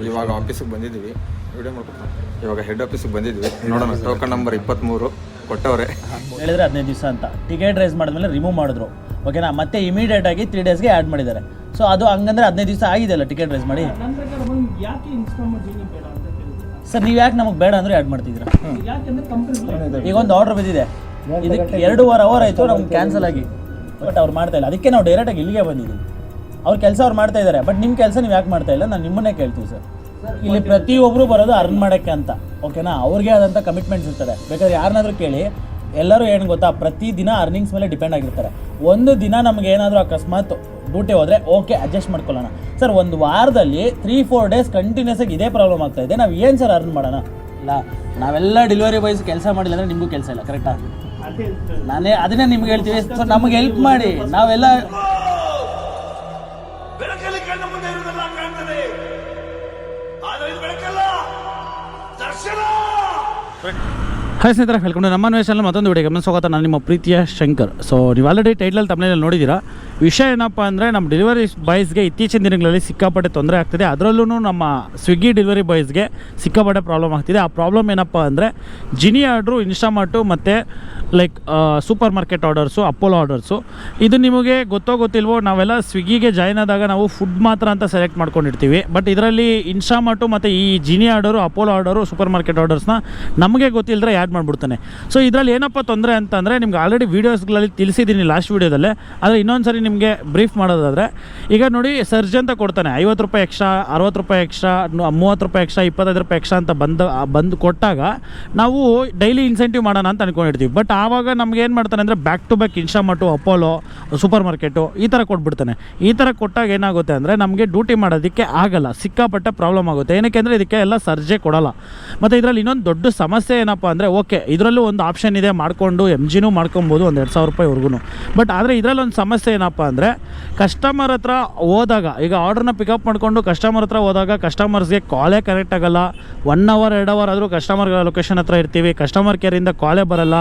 ಇವಾಗ ಆಫೀಸಿಗೆ ಬಂದಿದ್ದೀವಿ, ವಿಡಿಯೋ ಮಾಡ್ಕೊತ ಇವಾಗ ಹೆಡ್ ಆಫೀಸಿಗೆ ಬಂದಿದ್ವಿ. ನೋಡೋಣ, ಟೋಕನ್ ನಂಬರ್ 23 ಕೊಟ್ಟವ್ರೆ. ಹೇಳಿದ್ರೆ 15 ದಿವಸ ಅಂತ ಟಿಕೆಟ್ ರೈಸ್ ಮಾಡಿದ್ಮೇಲೆ ರಿಮೂವ್ ಮಾಡಿದ್ರು. ಓಕೆನಾ, ಮತ್ತೆ ಇಮಿಡಿಯೇಟ್ ಆಗಿ 3 ಡೇಸ್ಗೆ ಆ್ಯಡ್ ಮಾಡಿದ್ದಾರೆ. ಸೊ ಅದು ಹಂಗಂದ್ರೆ 15 ದಿವಸ ಆಗಿದೆಯಲ್ಲ ಟಿಕೆಟ್ ರೈಸ್ ಮಾಡಿ. ಸರ್ ನೀವು ಯಾಕೆ ನಮಗೆ ಬೇಡ ಅಂದರೆ ಆ್ಯಡ್ ಮಾಡ್ತಿದ್ದೀರಾ? ಈಗ ಒಂದು ಆರ್ಡರ್ ಬಂದಿದೆ, ಇದಕ್ಕೆ 2.5 ಅವರ್ ಆಯಿತು ನಮ್ಗೆ ಕ್ಯಾನ್ಸಲ್ ಆಗಿ. ಬಟ್ ಅವ್ರು ಮಾಡ್ತಾ ಇಲ್ಲ, ಅದಕ್ಕೆ ನಾವು ಡೈರೆಕ್ಟಾಗಿ ಇಲ್ಲಿಗೆ ಬಂದಿದ್ದೀವಿ. ಅವ್ರ ಕೆಲಸ ಅವ್ರು ಮಾಡ್ತಾ ಇದ್ದಾರೆ, ಬಟ್ ನಿಮ್ಮ ಕೆಲಸ ನೀವು ಯಾಕೆ ಮಾಡ್ತಾ ಇಲ್ಲ? ನಾನು ನಿಮ್ಮನ್ನೇ ಕೇಳ್ತೀವಿ ಸರ್. ಇಲ್ಲಿ ಪ್ರತಿಯೊಬ್ಬರು ಬರೋದು ಅರ್ನ್ ಮಾಡೋಕ್ಕೆ ಅಂತ, ಓಕೆನಾ? ಅವ್ರಿಗೆ ಆದಂಥ ಕಮಿಟ್ಮೆಂಟ್ಸ್ ಇರ್ತದೆ. ಬೇಕಾದ್ರೆ ಯಾರನ್ನಾದ್ರೂ ಕೇಳಿ, ಎಲ್ಲರೂ ಏನು ಗೊತ್ತಾ, ಪ್ರತಿದಿನ ಅರ್ನಿಂಗ್ಸ್ ಮೇಲೆ ಡಿಪೆಂಡ್ ಆಗಿರ್ತಾರೆ. ಒಂದು ದಿನ ನಮ್ಗೆ ಏನಾದರೂ ಅಕಸ್ಮಾತ್ ಡ್ಯೂಟಿ ಹೋದರೆ ಓಕೆ ಅಡ್ಜಸ್ಟ್ ಮಾಡ್ಕೊಳ್ಳೋಣ ಸರ್. ಒಂದು ವಾರದಲ್ಲಿ 3-4 ಡೇಸ್ ಕಂಟಿನ್ಯೂಸ್ ಆಗಿ ಇದೇ ಪ್ರಾಬ್ಲಮ್ ಆಗ್ತಾ ಇದೆ. ನಾವು ಏನು ಸರ್ ಅರ್ನ್ ಮಾಡೋಣ? ಇಲ್ಲ, ನಾವೆಲ್ಲ ಡೆಲಿವರಿ ಬಾಯ್ಸ್ ಕೆಲಸ ಮಾಡಿಲ್ಲ ಅಂದರೆ ನಿಮಗೂ ಕೆಲಸ ಇಲ್ಲ, ಕರೆಕ್ಟಾ? ಅದನ್ನೇ ನಿಮ್ಗೆ ಹೇಳ್ತೀವಿ. ಸೊ ನಮಗೆ ಹೆಲ್ಪ್ ಮಾಡಿ, ನಾವೆಲ್ಲ ಹಾಯ್ ಸ್ನೇಹಿತರೆ, ವೆಲ್ಕಮ್ ಟು ನಮ್ಮ ನ್ಯೂಸಲ್ಲಿ ಮತ್ತೊಂದು ವಿಡಿಯೋ ಗಮನ ಸ್ವಾಗತ. ನಾನು ನಿಮ್ಮ ಪ್ರೀತಿಯ ಶಂಕರ್. ಸೊ ನೀವು ಆಲ್ರೆಡಿ ಟೈಟಲಲ್ಲಿ ತಮ್ಮನೇಲಿ ನೋಡಿದ್ದೀರಾ. ವಿಷಯ ಏನಪ್ಪ ಅಂದರೆ, ನಮ್ಮ ಡೆಲಿವರಿ ಬಾಯ್ಸ್ಗೆ ಇತ್ತೀಚಿನ ದಿನಗಳಲ್ಲಿ ಸಿಕ್ಕಾಪಟ್ಟೆ ತೊಂದರೆ ಆಗ್ತಿದೆ. ಅದರಲ್ಲೂ ನಮ್ಮ ಸ್ವಿಗ್ಗಿ ಡೆಲಿವರಿ ಬಾಯ್ಸ್ಗೆ ಸಿಕ್ಕಾಪಟ್ಟೆ ಪ್ರಾಬ್ಲಮ್ ಆಗ್ತಿದೆ. ಆ ಪ್ರಾಬ್ಲಮ್ ಏನಪ್ಪ ಅಂದರೆ, ಜಿನಿ ಆರ್ಡ್ರು, ಇನ್ಸ್ಟಾಮಾರ್ಟು ಮತ್ತು like super market orders, Apollo orders. ಇದು ನಿಮಗೆ ಗೊತ್ತೋ ಗೊತ್ತಿಲ್ವೋ, ನಾವೆಲ್ಲ ಸ್ವಿಗ್ಗಿಗೆ ಜಾಯ್ನ್ ಆದಾಗ ನಾವು ಫುಡ್ ಮಾತ್ರ ಅಂತ ಸೆಲೆಕ್ಟ್ ಮಾಡ್ಕೊಂಡಿರ್ತೀವಿ. ಬಟ್ ಇದರಲ್ಲಿ ಇನ್ಸ್ಟಾಮಾರ್ಟು ಮತ್ತು ಈ Genie order, Apollo order, supermarket ಆರ್ಡರ್ಸ್ನ ನಮಗೆ ಗೊತ್ತಿಲ್ಲದ್ರೆ ಆ್ಯಡ್ ಮಾಡಿಬಿಡ್ತಾನೆ. ಸೊ ಇದರಲ್ಲಿ ಏನಪ್ಪ ತೊಂದರೆ ಅಂತಂದರೆ, ನಿಮ್ಗೆ ಆಲ್ರೆಡಿ ವೀಡಿಯೋಸ್ಗಳಲ್ಲಿ ತಿಳಿಸಿದ್ದೀನಿ ಲಾಸ್ಟ್ ವೀಡಿಯೋದಲ್ಲೇ. ಆದರೆ ಇನ್ನೊಂದು ಸರಿ ನಿಮಗೆ ಬ್ರೀಫ್ ಮಾಡೋದಾದರೆ, ಈಗ ನೋಡಿ ಸರ್ಜ್ ಅಂತ ಕೊಡ್ತಾನೆ, 50 ರೂಪಾಯಿ ಎಕ್ಸ್ಟ್ರಾ, 60 ರೂಪಾಯಿ ಎಕ್ಸ್ಟ್ರಾ, 30 ರೂಪಾಯಿ ಎಕ್ಸ್ಟ್ರಾ, 25 ರೂಪಾಯಿ ಎಕ್ಸ್ಟ್ರಾ ಅಂತ ಬಂದು ಕೊಟ್ಟಾಗ ನಾವು ಡೈಲಿ ಇನ್ಸೆಂಟಿವ್ ಮಾಡೋಣ ಅಂತ ಅಂದ್ಕೊಂಡಿರ್ತೀವಿ. ಬಟ್ ಆವಾಗ ನಮ್ಗೆ ಏನು ಮಾಡ್ತಾನೆ ಅಂದರೆ, back to back Instamart, Apollo, supermarket ಈ ಥರ ಕೊಟ್ಬಿಡ್ತಾನೆ. ಈ ಥರ ಕೊಟ್ಟಾಗ ಏನಾಗುತ್ತೆ ಅಂದರೆ, ನಮಗೆ ಡ್ಯೂಟಿ ಮಾಡೋದಕ್ಕೆ ಆಗಲ್ಲ, ಸಿಕ್ಕಾಪಟ್ಟೆ ಪ್ರಾಬ್ಲಮ್ ಆಗುತ್ತೆ. ಏನಕ್ಕೆ ಅಂದರೆ, ಇದಕ್ಕೆ ಎಲ್ಲ ಸರ್ಜೆ ಕೊಡೋಲ್ಲ. ಮತ್ತು ಇದರಲ್ಲಿ ಇನ್ನೊಂದು ದೊಡ್ಡ ಸಮಸ್ಯೆ ಏನಪ್ಪ ಅಂದರೆ, ಓಕೆ ಇದರಲ್ಲೂ ಒಂದು ಆಪ್ಷನ್ ಇದೆ, ಮಾಡಿಕೊಂಡು MGನೂ ಮಾಡ್ಕೊಬೋದು ಒಂದು 2,000 ರೂಪಾಯಿವರೆಗೂ. ಬಟ್ ಆದರೆ ಇದರಲ್ಲಿ ಒಂದು ಸಮಸ್ಯೆ ಏನಪ್ಪ ಅಂದರೆ, ಕಸ್ಟಮರ್ ಹತ್ರ ಹೋದಾಗ, ಈಗ ಆರ್ಡ್ರನ್ನ ಪಿಕಪ್ ಮಾಡಿಕೊಂಡು ಕಸ್ಟಮರ್ ಹತ್ರ ಹೋದಾಗ ಕಸ್ಟಮರ್ಸ್ಗೆ ಕಾಲೇ ಕನೆಕ್ಟ್ ಆಗೋಲ್ಲ. 1 ಅವರ್ 2 ಅವರ್ ಆದರೂ ಕಸ್ಟಮರ್ ಲೊಕೇಶನ್ ಹತ್ರ ಇರ್ತೀವಿ, ಕಸ್ಟಮರ್ ಕೇರಿಂದ ಕಾಲೇ ಬರೋಲ್ಲ.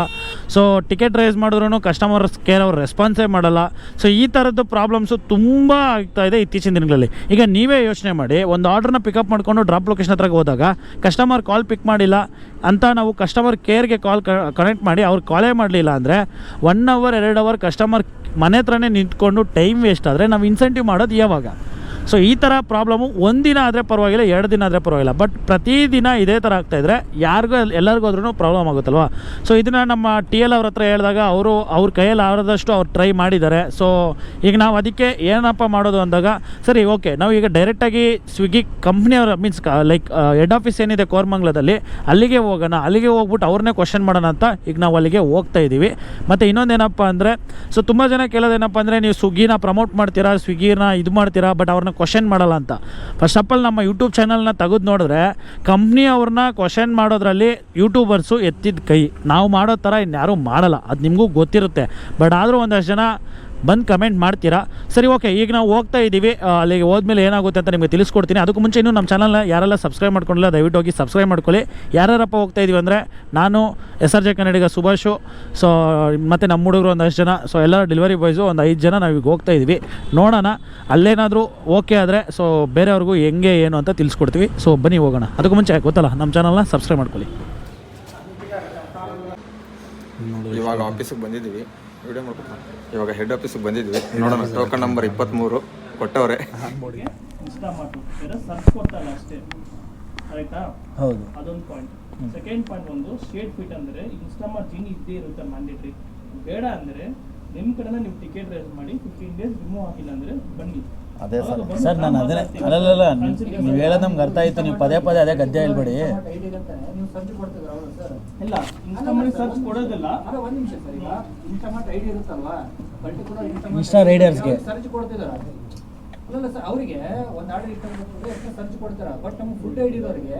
ಸೊ ಟಿಕೆಟ್ ರೈಸ್ ಮಾಡಿದ್ರೂ ಕಸ್ಟಮರ್ ಕೇರ್ ಅವ್ರು ರೆಸ್ಪಾನ್ಸೇ ಮಾಡಲ್ಲ. ಸೊ ಈ ಥರದ್ದು ಪ್ರಾಬ್ಲಮ್ಸು ತುಂಬ ಆಗ್ತಾ ಇದೆ ಇತ್ತೀಚಿನ ದಿನಗಳಲ್ಲಿ. ಈಗ ನೀವೇ ಯೋಚನೆ ಮಾಡಿ, ಒಂದು ಆರ್ಡ್ರನ್ನ ಪಿಕಪ್ ಮಾಡಿಕೊಂಡು ಡ್ರಾಪ್ ಲೊಕೇಶನ್ ಹತ್ರ ಹೋದಾಗ ಕಸ್ಟಮರ್ ಕಾಲ್ ಪಿಕ್ ಮಾಡಿಲ್ಲ ಅಂತ ನಾವು ಕಸ್ಟಮರ್ ಕೇರ್ಗೆ ಕಾಲ್ ಕನೆಕ್ಟ್ ಮಾಡಿ ಅವ್ರು ಕಾಲೇ ಮಾಡಲಿಲ್ಲ ಅಂದರೆ 1 ಅವರ್ 2 ಅವರ್ ಕಸ್ಟಮರ್ ಮನೆ ಹತ್ರನೇ ನಿಂತ್ಕೊಂಡು ಟೈಮ್ ವೇಸ್ಟ್ ಆದರೆ ನಾವು ಇನ್ಸೆಂಟಿವ್ ಮಾಡೋದು ಯಾವಾಗ? ಸೊ ಈ ಥರ ಪ್ರಾಬ್ಲಮ್ಮು ಒಂದಿನ ಆದರೆ ಪರವಾಗಿಲ್ಲ, 2 ದಿನ ಆದರೆ ಪರವಾಗಿಲ್ಲ. ಬಟ್ ಪ್ರತಿದಿನ ಇದೇ ಥರ ಆಗ್ತಾಯಿದ್ರೆ ಎಲ್ಲರಿಗೂ ಆದ್ರೂ ಪ್ರಾಬ್ಲಮ್ ಆಗುತ್ತಲ್ವ. ಸೊ ಇದನ್ನು ನಮ್ಮ TL ಅವ್ರ ಹತ್ರ ಹೇಳಿದಾಗ ಅವ್ರ ಕೈಯಲ್ಲಿ ಆದಷ್ಟು ಅವ್ರು ಟ್ರೈ ಮಾಡಿದ್ದಾರೆ. ಸೊ ಈಗ ನಾವು ಅದಕ್ಕೆ ಏನಪ್ಪ ಮಾಡೋದು ಅಂದಾಗ, ಸರಿ ಓಕೆ ನಾವು ಈಗ ಡೈರೆಕ್ಟಾಗಿ ಸ್ವಿಗ್ಗಿ ಕಂಪ್ನಿಯವರ ಮೀನ್ಸ್ ಲೈಕ್ ಹೆಡ್ ಆಫೀಸ್ ಏನಿದೆ ಕೋರಮಂಗಲದಲ್ಲಿ, ಅಲ್ಲಿಗೆ ಹೋಗೋಣ. ಅಲ್ಲಿಗೆ ಹೋಗ್ಬಿಟ್ಟು ಅವ್ರನ್ನೇ ಕ್ವಶನ್ ಮಾಡೋಣ ಅಂತ ಈಗ ನಾವು ಅಲ್ಲಿಗೆ ಹೋಗ್ತಾ ಇದ್ದೀವಿ. ಮತ್ತು ಇನ್ನೊಂದೇನಪ್ಪ ಅಂದರೆ, ಸೊ ತುಂಬ ಜನ ಕೇಳೋದೇನಪ್ಪ ಅಂದರೆ, ನೀವು ಸ್ವಿಗ್ಗಿನ ಪ್ರಮೋಟ್ ಮಾಡ್ತೀರಾ, ಸ್ವಿಗ್ಗಿನ ಇದು ಮಾಡ್ತೀರಾ, ಬಟ್ ಅವ್ರನ್ನ ಕ್ವಶನ್ ಮಾಡಲ್ಲ ಅಂತ. ಫಸ್ಟ್ ಆಫ್ ಆಲ್ ನಮ್ಮ ಯೂಟ್ಯೂಬ್ ಚಾನಲ್ನ ತೆಗೆದು ನೋಡಿದ್ರೆ, ಕಂಪ್ನಿ ಅವ್ರನ್ನ ಕ್ವಶನ್ ಮಾಡೋದ್ರಲ್ಲಿ ಯೂಟ್ಯೂಬರ್ಸು ಎತ್ತಿದ ಕೈ. ನಾವು ಮಾಡೋ ಥರ ಇನ್ಯಾರೂ ಮಾಡಲ್ಲ, ಅದು ನಿಮಗೂ ಗೊತ್ತಿರುತ್ತೆ. ಬಟ್ ಆದರೂ ಒಂದಷ್ಟು ಜನ ಬಂದು ಕಮೆಂಟ್ ಮಾಡ್ತೀರಾ. ಸರಿ ಓಕೆ, ಈಗ ನಾವು ಹೋಗ್ತಾ ಇದ್ದೀವಿ. ಅಲ್ಲಿಗೆ ಹೋದ್ಮೇಲೆ ಏನಾಗುತ್ತೆ ಅಂತ ನಿಮಗೆ ತಿಳಿಸ್ಕೊಡ್ತೀನಿ. ಅದಕ್ಕೂ ಮುಂಚೆ ಇನ್ನೂ ನಮ್ಮ ಚಾನಲ್ನ ಯಾರೆಲ್ಲ ಸಬ್ಸ್ಕ್ರೈಬ್ ಮಾಡ್ಕೊಂಡಿಲ್ಲ ದಯವಿಟ್ಟು ಹೋಗಿ ಸಬ್ಸ್ಕ್ರೈಬ್ ಮಾಡ್ಕೊಳ್ಳಿ. ಯಾರ್ಯಾರಪ್ಪ ಹೋಗ್ತಾ ಇದ್ದೀವಿ ಅಂದರೆ, ನಾನು SRJ ಕನ್ನಡಿಗ ಸುಭಾಷು, ಸೊ ಮತ್ತು ನಮ್ಮ ಹುಡುಗರು ಒಂದಷ್ಟು ಜನ, ಸೊ ಎಲ್ಲ ಡೆಲಿವರಿ ಬಾಯ್ಸು ಒಂದು 5 ಜನ ನಾವೀಗ ಹೋಗ್ತಾ ಇದ್ದೀವಿ. ನೋಡೋಣ ಅಲ್ಲೇನಾದರೂ ಓಕೆ ಆದರೆ ಸೊ ಬೇರೆಯವ್ರಿಗೂ ಹೆಂಗೆ ಏನು ಅಂತ ತಿಳಿಸ್ಕೊಡ್ತೀವಿ. ಸೊ ಬನ್ನಿ ಹೋಗೋಣ. ಅದಕ್ಕೂ ಮುಂಚೆ ಗೊತ್ತಲ್ಲ, ನಮ್ಮ ಚಾನಲ್ನ ಸಬ್ಸ್ಕ್ರೈಬ್ ಮಾಡ್ಕೊಳ್ಳಿ. ಇವಾಗ ಆಫೀಸಿಗೆ ಬಂದಿದ್ದೀವಿ, ವಿಡಿಯೋ ಮಾಡ್ಕೊತ ಇವಾಗ ಹೆಡ್ ಆಫೀಸಿಗೆ ಬಂದಿದ್ವಿ. ನೋಡೋಣ, ಟೋಕನ್ ನಂಬರ್ 23 ಕೊಟ್ಟವ್ರೆ. ಹೌದು, ಅದೊಂದು ಪಾಯಿಂಟ್. ಸೆಕೆಂಡ್ ಪಾಯಿಂಟ್ ಒಂದು ಸ್ಟೇಟ್ ಫಿಟ್ ಅಂದರೆ ಇನ್ಸ್ಟಾಮಾರ್ಟ್ ಜಿನಿ ಇದ್ದೇ ಇರುತ್ತೆ ಮ್ಯಾಂಡೇಟ್ರಿ. ಬೇಡ ಅಂದರೆ ನಿಮ್ಮ ಕಡೆನ ನೀವು ಟಿಕೆಟ್ ರೈಸ್ ಮಾಡಿ 15 ಡೇಸ್ ರಿಮೂವ್ ಆಗಿಲ್ಲ ಅಂದರೆ ಬನ್ನಿ. ಅದೇ ಸರ್ ನಾನು ಅದನ್ನೇ ಅಲ್ಲಲ್ಲ, ನೀವು ಹೇಳೋದು ನಮ್ಗೆ ಅರ್ಥ ಆಯಿತು. ನೀವು ಪದೇ ಅದೇ ಗದ್ದೆ ಹೇಳ್ಬೇಡಿ. ಇಲ್ಲ, ಇನ್ಸ್ಟಾಮಾರ್ಟ್ ಸರ್ಚ್ ಕೊಡೋದಿಲ್ಲ. ಒಂದು ನಿಮಿಷ ಸರ್, ಈಗ ಇನ್ಸ್ಟಾಮಾರ್ಟ್ ಐಡಿ ಇರುತ್ತಲ್ವಾ, ಪರ್ಟಿಕ್ಯುಲರ್ ಇನ್ಸ್ಟಾ ರೈಡರ್ಸ್ಗೆ ಸರ್ಚ್ ಕೊಡ್ತಿದ್ದಾರೆ. ಅಲ್ಲ ಸರ್, ಅವರಿಗೆ ಒಂದು ಆರ್ಡರ್ ಇಟ್ಕೊಂಡ್ರೆ ಎಷ್ಟು ಸರ್ಚ್ ಕೊಡ್ತಾರೆ. ಬಟ್ ನಮ್ಮ ಫುಡ್ ಐಡಿ ಇರೋರಿಗೆ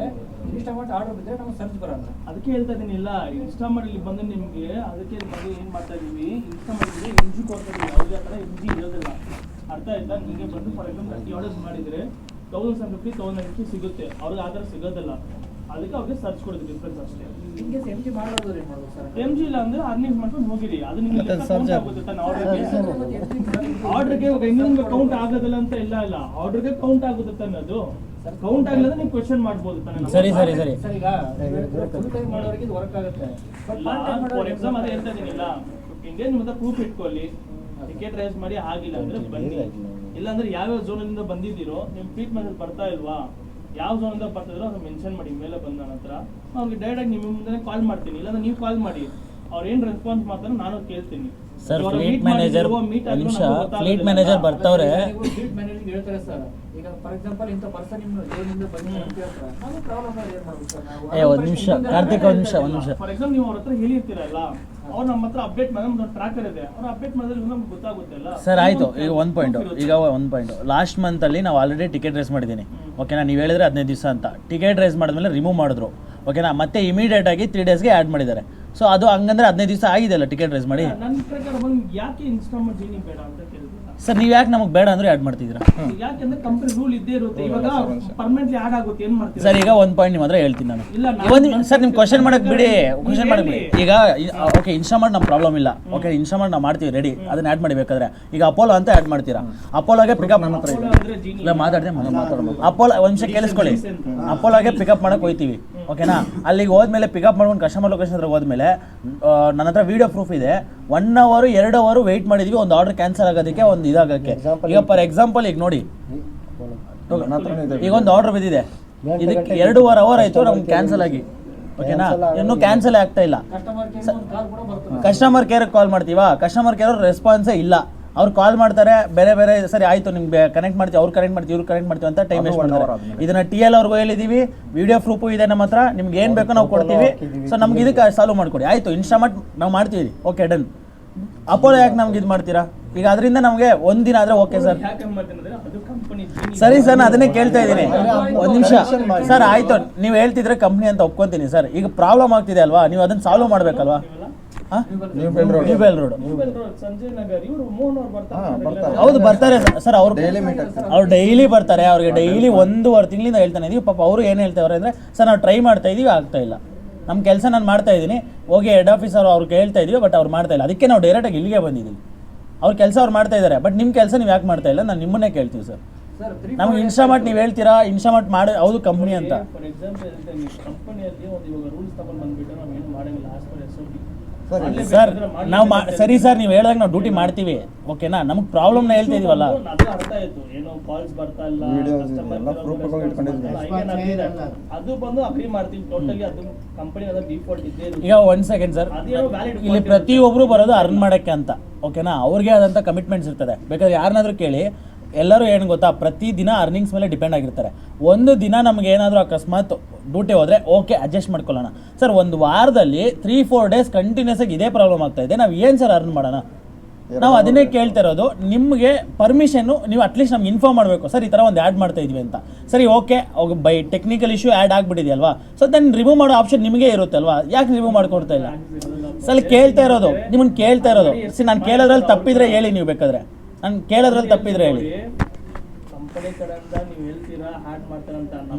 ಇನ್ಸ್ಟಾಮಾರ್ಟ್ ಆರ್ಡರ್ ಬಿದ್ದರೆ ನಮ್ಗೆ ಸರ್ಚ್ ಬರಲ್ಲ. ಅದಕ್ಕೆ ಹೇಳ್ತಾ ಇದ್ದೀನಿ, ಇಲ್ಲ ಇನ್ಸ್ಟಾಮಾರ್ಟ್ ಇಲ್ಲಿ ಬಂದು ನಿಮಗೆ ಅದಕ್ಕೆ ನಾವು ಏನು ಮಾಡ್ತಾ ಇದ್ದೀವಿ, ಇನ್ಸ್ಟಾಮಾರ್ಟ್ MG ಕೊಡ್ತಾ ಇದ್ದೀವಿ. ಯಾವುದೇ ಆ ಥರ MG ಇರೋದಿಲ್ಲ, ಅರ್ಥ ಆಯ್ತಾ? ನಿಮಗೆ ಬಂದು ಫಾರ್ ಎಕ್ಸಾಂಪಲ್ 30 ಆರ್ಡರ್ಸ್ ಮಾಡಿದರೆ 1050 1050 ಸಿಗುತ್ತೆ, ಅವ್ರಿಗೆ ಆ ಥರ ಸಿಗೋದಿಲ್ಲ. ಅದಕ್ಕೆ ಅವ್ರಿಗೆ ಸರ್ಚ್ ಕೊಡೋದು ಡಿಫ್ರೆನ್ಸ್ ಅಷ್ಟೇ. ನಿಮಗೆ MG ಮಾಡೋದು ಏನು ಮಾಡ್ಬೋದು ಸರ್? MG ಇಲ್ಲ ಅಂದರೆ ಅರ್ನಿಂಗ್ ಮಾಡ್ಕೊಂಡು ಹೋಗಿರಿ, ಅದು ನಿಮಗೆ ಕೌಂಟ್ ಆಗುತ್ತೆ ತಾನೆ. ಆರ್ಡ್ರಿಗೆ ಇವಾಗ ನಿಮ್ಗೆ ಕೌಂಟ್ ಆಗೋದಿಲ್ಲ ಅಂತ ಇಲ್ಲ, ಆರ್ಡ್ರಿಗೆ ಕೌಂಟ್ ಆಗುತ್ತೆ ತಾನೆ ಅದು. ಕೌಂಟ್ ಆಗಿಲ್ಲ ನೀವು ಕ್ವೆಶ್ಚನ್ ಮಾಡ್ಬೋದು ತಾನೇ. ಸರಿ ಸರ್ ಈಗ ಫುಲ್ ಟೈಮ್ ಮಾಡೋರಿಗೆ ಇದು ವರ್ಕ್ ಆಗುತ್ತೆ. ಫಾರ್ ಎಕ್ಸಾಂಪಲ್ ಅದೇ ಹೇಳ್ತಾ ಇದೀನಿಲ್ಲ, ಹಿಂಗೆ ನಿಮ್ಮ ಹತ್ರ ಪ್ರೂಫ್ ಇಟ್ಕೊಳ್ಳಿ, ಟಿಕೆಟ್ ರೈಸ್ ಮಾಡಿ ಆಗಿಲ್ಲ ಅಂದ್ರೆ ಬನ್ನಿ. ಇಲ್ಲಾಂದ್ರೆ ಯಾವ್ಯಾವ ಝೋನಿಂದ ಬಂದಿದ್ದೀರೋ ನಿಮ್ ಟ್ರೀಟ್ಮೆಂಟ್ ಬರ್ತಾ ಇಲ್ವಾ, ಯಾವ ಝೋನಿಂದ ಬರ್ತಿದ್ರೋ ಅದನ್ನ ಮೆನ್ಷನ್ ಮಾಡಿ ಮೇಲೆ ಬಂದ ನಂತರ ಅವ್ರಿಗೆ ಡೈರೆಕ್ಟ್ ಆಗಿ ನಿಮ್ಮ ಮುಂದೆ ಕಾಲ್ ಮಾಡ್ತೀನಿ, ಇಲ್ಲಾಂದ್ರೆ ನೀವು ಕಾಲ್ ಮಾಡಿ. ಅವ್ರು ಏನ್ ರೆಸ್ಪಾನ್ಸ್ ಮಾಡ್ತಾರೆ ನಾನು ಕೇಳ್ತೀನಿ. ಸರ್ ಫ್ಲೀಟ್ ಮ್ಯಾನೇಜರ್ ನಿಮಿಷ ಫ್ಲೀಟ್ ಮ್ಯಾನೇಜರ್ ಬರ್ತವ್ರೆ. ಫ್ಲೀಟ್ ಮ್ಯಾನೇಜರ್ ಹೇಳ್ತಾರೆ ಸರ್, ಈಗ ಫಾರ್ ಎಕ್ಸಾಂಪಲ್ ಇಂಥ ಪರ್ಸನ್ ನಿಮ್ಮ ಜೋನಿಂದ ಬಂದಿ ಅಂತ ಹೇಳ್ತಾರೆ, ನಾವು ಪ್ರಾಬ್ಲಮ್ ಏನ್ ಮಾಡ್ಬೇಕು ಸರ್ ನಾವು? ಒಂದ್ ನಿಮಿಷ ಕಾರ್ತಿಕ್, ಒಂದ್ ನಿಮಿಷ ಫಾರ್ ಎಕ್ಸಾಂಪಲ್ ನೀವು ಅವ್ರ ಹತ್ರ ಹೇಳಿರ್ತೀರಲ್ಲ, ಅವ್ರು ನಮ್ಮ ಹತ್ರ ಅಪ್ಡೇಟ್ ಮಾಡಿ ನಮ್ದು ಟ್ರ್ಯಾಕರ್ ಇದೆ, ಅವ್ರು ಅಪ್ಡೇಟ್ ಮಾಡಿದ್ರೆ ನಮ್ಗೆ ಗೊತ್ತಾಗುತ್ತೆ ಅಲ್ಲ ಸರ್. ಆಯ್ತು, ಈಗ ಒಂದು ಪಾಯಿಂಟ್ ಲಾಸ್ಟ್ ಮಂತ್ ಅಲ್ಲಿ ನಾವು ಆಲ್ರೆಡಿ ಟಿಕೆಟ್ ರೇಸ್ ಮಾಡಿದ್ದೀನಿ, ಓಕೆನಾ. ನೀವು ಹೇಳಿದ್ರೆ 15 ದಿವಸ ಅಂತ ಟಿಕೆಟ್ ರೇಸ್ ಮಾಡಿದ್ಮೇಲೆ ರಿಮೂವ್ ಮಾಡಿದ್ರು, ಓಕೆನಾ. ಮತ್ತೆ ಇಮಿಡಿಯೇಟ್ ಆಗಿ 3 ಡೇಸ್ಗೆ ಆ್ಯಡ್ ಮಾಡಿದ್ದಾರೆ. ಸೊ ಅದು ಹಂಗಂದ್ರೆ 15 ದಿವಸ ಆಗಿದೆ ಅಲ್ಲ ಟಿಕೆಟ್ ರೇಸ್ ಮಾಡಿ. ನನ್ನ ಪ್ರಕಾರ ಬಂದು ಯಾಕೆ ಇನ್ಸ್ಟಾಲ್ಮೆಂಟ್ ಜೀನಿ ಬೇಡ ಅಂತ ಕೇಳಿದ್ರೆ ಸರ್, ನೀವು ಯಾಕೆ ನಮಗೆ ಬೇಡ ಅಂದ್ರೆ ಆ್ಯಡ್ ಮಾಡ್ತಿದ್ದೀರಾ? ಯಾಕೆಂದ್ರೆ ಕಂಪನಿ ರೂಲ್ ಇದ್ದೇ ಇರುತ್ತೆ, ಇವಾಗ ಪರ್ಮನೆಂಟ್ಲಿ ಆಡ್ ಆಗುತ್ತೆ, ಏನ್ ಮಾಡ್ತೀರಾ ಸರ್? ಈಗ ಒಂದು ಪಾಯಿಂಟ್ ನಿಮ್ಮ ಹತ್ರ ಹೇಳ್ತೀನಿ ನಾನು. ಇಲ್ಲ ಸರ್ ನಿಮ್ ಕ್ವಶನ್ ಮಾಡಕ್ ಬಿಡಿ, ಕ್ವಶನ್ ಮಾಡಕ್ ಬಿಡಿ. ಈಗ ಓಕೆ ಇನ್ಸ್ಟಾಮಾರ್ಟ್ ನಮ್ಮ ಪ್ರಾಬ್ಲಮ್ ಇಲ್ಲ, ಓಕೆ ಇನ್ಸ್ಟಾಮಾರ್ಟ್ ನಾವು ಮಾಡ್ತೀವಿ ರೆಡಿ, ಅದನ್ನ ಆ್ಯಡ್ ಮಾಡಿ ಬೇಕಾದ್ರೆ. ಈಗ ಅಪೋಲೋ ಅಂತ ಆ್ಯಡ್ ಮಾಡ್ತೀರಾ, ಅಪೋಲೋಗೆ ಪಿಕಪ್ ಇಲ್ಲ ಮಾತಾಡ್ದೆ ಅಪೋಲೋ ಒಂದು ನಿಮಿಷ ಕೇಳಿಸ್ಕೊಳ್ಳಿ. ಅಪೋಲೋಗೆ ಪಿಕಪ್ ಮಾಡಕ್ ಹೋಗ್ತೀವಿ, ಓಕೆನಾ. ಅಲ್ಲಿಗೆ ಹೋದ್ಮೇಲೆ ಪಿಕಪ್ ಮಾಡ್ಕೊಂಡು ಕಸ್ಟಮರ್ ಲೊಕೇಶನ್ ಹತ್ರ ಹೋದ್ಮೇಲೆ ನನ್ನ ಹತ್ರ ವಿಡಿಯೋ ಪ್ರೂಫ್ ಇದೆ. 1 hour 2 hour ವೆಯ್ಟ್ ಮಾಡಿದ್ವಿ ಒಂದು ಆರ್ಡರ್ ಕ್ಯಾನ್ಸಲ್ ಆಗೋದಕ್ಕೆ, ಒಂದು ಇದಾಗಕ್ಕೆ. ಈಗ ಫಾರ್ ಎಕ್ಸಾಂಪಲ್ ಈಗ ನೋಡಿ, ಈಗ ಒಂದು ಆರ್ಡರ್ ಬಿದ್ದಿದೆ, ಇದಕ್ಕೆ 2.5 hour ಆಯ್ತು ನಮ್ಗೆ ಕ್ಯಾನ್ಸಲ್ ಆಗಿ, ಓಕೆನಾ. ಇನ್ನೂ ಕ್ಯಾನ್ಸಲ್ ಆಗ್ತಾ ಇಲ್ಲ. ಕಸ್ಟಮರ್ ಕೇರ್ ಕಾಲ್ ಮಾಡ್ತೀವಾ, ಕಸ್ಟಮರ್ ಕೇರ್ ರೆಸ್ಪಾನ್ಸೇ ಇಲ್ಲ. ಅವ್ರು ಕಾಲ್ ಮಾಡ್ತಾರೆ ಬೇರೆ ಬೇರೆ, ಸರಿ ಆಯ್ತು ನಿಮ್ಗೆ ಕನೆಕ್ಟ್ ಮಾಡ್ತೀವಿ, ಅವ್ರು ಕನೆಕ್ಟ್ ಮಾಡ್ತೀವಿ, ಇವ್ರು ಕನೆಕ್ಟ್ ಮಾಡ್ತೀವಿ ಅಂತ ಟೈಮ್ ವೇಸ್ಟ್ ಮಾಡ್ತಾರೆ. ಇದನ್ನ TL ಅವ್ರಿಗೂ ಹೇಳಿದೀವಿ, ವಿಡಿಯೋ ಪ್ರೂಫು ಇದೆ ನಮ್ಮ ಹತ್ರ, ನಿಮ್ಗೆ ಏನು ಬೇಕೋ ನಾವು ಕೊಡ್ತೀವಿ. ಸೊ ನಮ್ಗೆ ಇದಕ್ಕೆ ಸಾಲ್ವ್ ಮಾಡ್ಕೊಡಿ, ಆಯ್ತು ಇನ್ಸ್ಟಾಮಾರ್ಟ್ ನಾವು ಮಾಡ್ತೀವಿ, ಓಕೆ ಡನ್. ಅಪೋಲೋ ಯಾಕೆ ನಮ್ಗೆ ಇದು ಮಾಡ್ತೀರಾ? ಈಗ ಅದರಿಂದ ನಮಗೆ ಒಂದಿನ ಆದ್ರೆ ಓಕೆ ಸರ್. ಸರಿ ಸರ್, ನಾನು ಅದನ್ನೇ ಕೇಳ್ತಾ ಇದ್ದೀನಿ. ಒಂದು ನಿಮಿಷ ಸರ್, ಆಯ್ತು ನೀವು ಹೇಳ್ತಿದ್ರೆ ಕಂಪ್ನಿ ಅಂತ ಒಪ್ಕೊಂತೀನಿ ಸರ್. ಈಗ ಪ್ರಾಬ್ಲಮ್ ಆಗ್ತಿದೆ ಅಲ್ವಾ, ನೀವು ಅದನ್ನ ಸಾಲ್ವ್ ಮಾಡ್ಬೇಕಲ್ವಾ? ಹೌದು ಬರ್ತಾರೆ ಸರ್, ಅವ್ರು ಡೈಲಿ ಬರ್ತಾರೆ. ಅವ್ರಿಗೆ ಡೈಲಿ 1.5 ತಿಂಗಳಿಂದ ಹೇಳ್ತಾನೆ ಇದೀವಿ. ಪಾಪ ಅವರು ಏನು ಹೇಳ್ತಾವ್ರೆ ಅಂದರೆ, ಸರ್ ನಾವು ಟ್ರೈ ಮಾಡ್ತಾ ಇದೀವಿ, ಆಗ್ತಾ ಇಲ್ಲ. ನಮ್ಮ ಕೆಲಸ ನಾನು ಮಾಡ್ತಾ ಇದ್ದೀನಿ, ಹೋಗಿ ಹೆಡ್ ಆಫೀಸರ್ ಅವ್ರಿಗೆ ಹೇಳ್ತಾ ಇದೀವಿ, ಬಟ್ ಅವ್ರು ಮಾಡ್ತಾ ಇಲ್ಲ. ಅದಕ್ಕೆ ನಾವು ಡೈರೆಕ್ಟಾಗಿ ಇಲ್ಲಿಗೆ ಬಂದಿದ್ದೀವಿ. ಅವ್ರ ಕೆಲಸ ಅವ್ರು ಮಾಡ್ತಾ ಇದ್ದಾರೆ, ಬಟ್ ನಿಮ್ಮ ಕೆಲಸ ನೀವು ಯಾಕೆ ಮಾಡ್ತಾ ಇಲ್ಲ? ನಾನು ನಿಮ್ಮನ್ನೇ ಕೇಳ್ತೀವಿ ಸರ್. ನಮ್ಗೆ ಇನ್ಸ್ಟಾಮಾರ್ಟ್ ನೀವು ಹೇಳ್ತೀರಾ ಇನ್ಸ್ಟಾಮಾರ್ಟ್ ಮಾಡಿ ಹೌದು ಕಂಪ್ನಿ ಅಂತ. ಫಾರ್ ಎಕ್ಸಾಂಪಲ್ ಕಂಪನಿಯಲ್ಲಿ ಒಂದು ಇವಾಗ ರೂಲ್ಸ್ ತಗೊಂಡು ಬಂದ್ಬಿಟ್ಟು ನಾವು ಏನು ಮಾಡಂಗಿಲ್ಲ ಆಸ್ ಪರ್ SOP. ಸರ್ ನಾವು ಸರಿ ಸರ್, ನೀವು ಹೇಳಿದಾಗ ನಾವು ಡ್ಯೂಟಿ ಮಾಡ್ತೀವಿ, ಓಕೆನಾ. ನಮ್ಗೆ ಪ್ರಾಬ್ಲಮ್ನ ಹೇಳ್ತಾ ಇದೀವಲ್ಲ, ಅದು ಅರ್ಥ ಆಯ್ತು, ಏನೋ ಕಾಲ್ಸ್ ಬರ್ತಾ ಇಲ್ಲ, ಅದು ಬಂದು ಅಗ್ರಿ ಮಾಡ್ತೀವಿ ಟೋಟಲಿ. ಅದು ಕಂಪನಿ ಅದ ಡಿಫಾಲ್ಟ್ ಇದ್ದೇ ಇರುತ್ತೆ. ಈಗ 1 ಸೆಕೆಂಡ್ ಸರ್, ಇಲ್ಲಿ ಪ್ರತಿಯೊಬ್ಬರು ಬರೋದು ಅರ್ನ್ ಮಾಡೋಕ್ಕೆ ಅಂತ, ಓಕೆನಾ. ಅವ್ರಿಗೆ ಆದಂಥ ಕಮಿಟ್ಮೆಂಟ್ಸ್ ಇರ್ತದೆ. ಬೇಕಾದ್ರೆ ಯಾರನ್ನಾದ್ರೂ ಕೇಳಿ, ಎಲ್ಲರೂ ಏನು ಗೊತ್ತಾ, ಪ್ರತಿದಿನ ಅರ್ನಿಂಗ್ಸ್ ಮೇಲೆ ಡಿಪೆಂಡ್ ಆಗಿರ್ತಾರೆ. ಒಂದು ದಿನ ನಮ್ಗೆ ಏನಾದರೂ ಅಕಸ್ಮಾತ್ ಡ್ಯೂಟಿ ಹೋದರೆ ಓಕೆ ಅಡ್ಜಸ್ಟ್ ಮಾಡ್ಕೊಳ್ಳೋಣ ಸರ್. ಒಂದು ವಾರದಲ್ಲಿ 3-4 ಡೇಸ್ ಕಂಟಿನ್ಯೂಸ್ ಆಗಿ ಇದೇ ಪ್ರಾಬ್ಲಮ್ ಆಗ್ತಾ ಇದೆ, ನಾವು ಏನು ಸರ್ ಅರ್ನ್ ಮಾಡೋಣ? ನಾವು ಅದನ್ನೇ ಕೇಳ್ತಾ ಇರೋದು. ನಿಮಗೆ ಪರ್ಮಿಷನ್ನು ನೀವು ಅಟ್ಲೀಸ್ಟ್ ನಮ್ಗೆ ಇನ್ಫಾರ್ಮ್ ಮಾಡಬೇಕು ಸರ್, ಈ ಥರ ಒಂದು ಆ್ಯಡ್ ಮಾಡ್ತಾ ಇದೀವಿ ಅಂತ. ಸರಿ okay, by technical issue ad ಆಗಿಬಿಟ್ಟಿದೆಯಲ್ವಾ, ಸೊ ದೆನ್ ರಿಮೂವ್ ಮಾಡೋ ಆಪ್ಷನ್ ನಿಮಗೆ ಇರುತ್ತಲ್ವಾ, ಯಾಕೆ ರಿಮೂವ್ ಮಾಡ್ಕೊಡ್ತಾ ಇಲ್ಲ? ಸರ್ ಕೇಳ್ತಾ ಇರೋದು, ನಿಮ್ಮನ್ನು ಕೇಳ್ತಾ ಇರೋದು. ಸರಿ ನಾನು ಕೇಳೋದ್ರಲ್ಲಿ ತಪ್ಪಿದ್ರೆ ಹೇಳಿ, ನೀವು ಬೇಕಾದ್ರೆ ನಾನು ಕೇಳೋದ್ರಲ್ಲಿ ತಪ್ಪಿದ್ರೆ ಹೇಳಿ. ಕಂಪನಿ ಕಡೆಯಿಂದ ನೀವು ಹೇಳ್ತೀರಾ ಹ್ಯಾಡ್ ಮಾಡ್ತಾರಂತ,